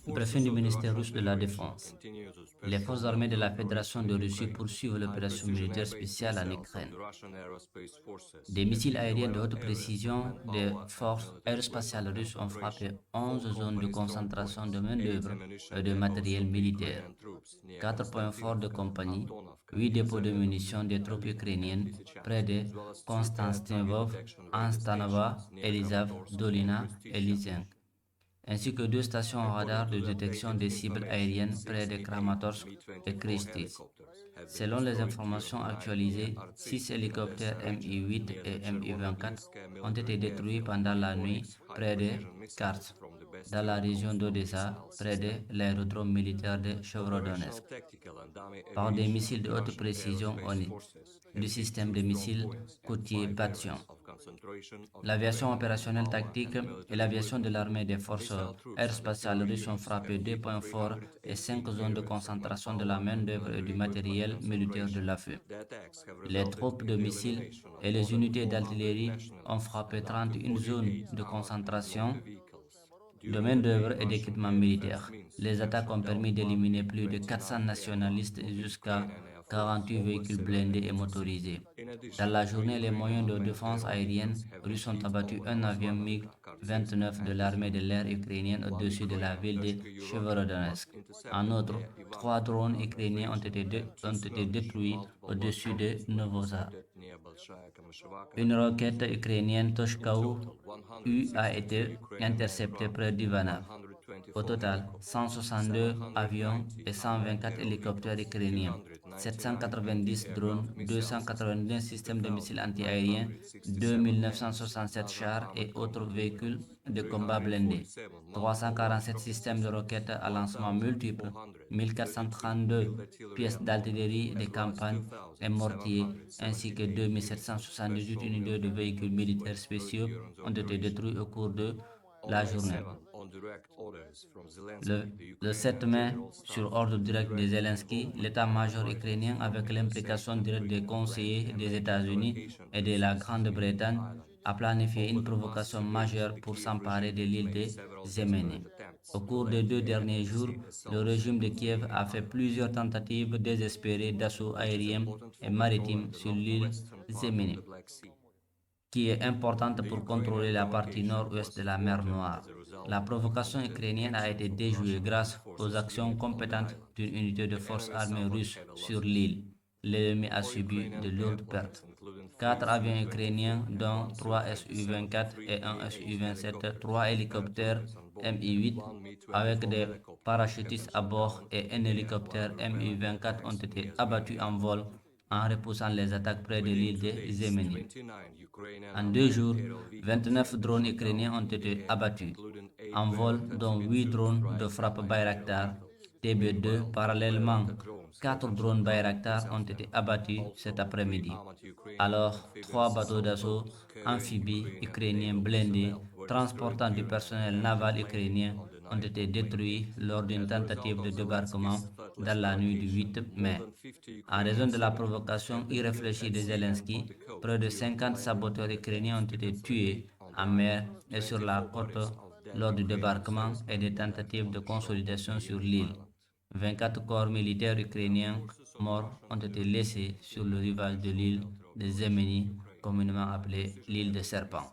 Briefing du ministère russe de la Défense. Les forces armées de la Fédération de Russie poursuivent l'opération militaire spéciale en Ukraine. Des missiles aériens de haute précision des forces aérospatiales russes ont frappé 11 zones de concentration de main-d'œuvre et de matériel militaire, 4 points forts de compagnie, 8 dépôts de munitions des troupes ukrainiennes près de Konstantinov, Anstanova, Elizav, Dolina et Lysensk, ainsi que 2 stations radar de détection des cibles aériennes près de Kramatorsk et Kristitz. Selon les informations actualisées, 6 hélicoptères Mi-8 et Mi-24 ont été détruits pendant la nuit près de Kars, dans la région d'Odessa, près de l'aérodrome militaire de Chevrodonetsk, par des missiles de haute précision ONI, du système de missiles côtiers Patsion. L'aviation opérationnelle tactique et l'aviation de l'armée des forces aérospatiales russes ont frappé 2 points forts et 5 zones de concentration de la main-d'œuvre et du matériel militaire de l'affût. Les troupes de missiles et les unités d'artillerie ont frappé 31 zones de concentration de main-d'œuvre et d'équipement militaire. Les attaques ont permis d'éliminer plus de 400 nationalistes et jusqu'à 48 véhicules blindés et motorisés. Dans la journée, les moyens de défense aérienne russes ont abattu un avion MiG-29 de l'armée de l'air ukrainienne au-dessus de la ville de Chevorodonetsk. En outre, 3 drones ukrainiens ont été détruits au-dessus de Novozar. Une roquette ukrainienne Toshka-U a été interceptée près d'Ivanav. Au total, 162 avions et 124 hélicoptères ukrainiens, 790 drones, 281 systèmes de missiles antiaériens, 2967 chars et autres véhicules de combat blindés, 347 systèmes de roquettes à lancement multiples, 1432 pièces d'artillerie de campagne et mortiers, ainsi que 2778 unités de véhicules militaires spéciaux ont été détruits au cours de la journée. Le 7 mai, sur ordre direct de Zelensky, l'état-major ukrainien, avec l'implication directe des conseillers des États-Unis et de la Grande-Bretagne, a planifié une provocation majeure pour s'emparer de l'île de Zemeny. Au cours des 2 derniers jours, le régime de Kiev a fait plusieurs tentatives désespérées d'assaut aérien et maritime sur l'île Zemeny, qui est importante pour contrôler la partie nord-ouest de la mer Noire. La provocation ukrainienne a été déjouée grâce aux actions compétentes d'une unité de forces armées russes sur l'île. L'ennemi a subi de lourdes pertes. 4 avions ukrainiens, dont 3 Su-24 et un Su-27, 3 hélicoptères Mi-8 avec des parachutistes à bord et un hélicoptère Mi-24 ont été abattus en vol en repoussant les attaques près de l'île de Zemeny. En 2 jours, 29 drones ukrainiens ont été abattus en vol, dont 8 drones de frappe Bayraktar TB2. Parallèlement, 4 drones Bayraktar ont été abattus cet après-midi. Alors, 3 bateaux d'assaut amphibies ukrainiens blindés transportant du personnel naval ukrainien ont été détruits lors d'une tentative de débarquement dans la nuit du 8 mai. En raison de la provocation irréfléchie de Zelensky, près de 50 saboteurs ukrainiens ont été tués en mer et sur la côte lors du débarquement et des tentatives de consolidation sur l'île. 24 corps militaires ukrainiens morts ont été laissés sur le rivage de l'île de Zemeny, communément appelée l'île des serpents.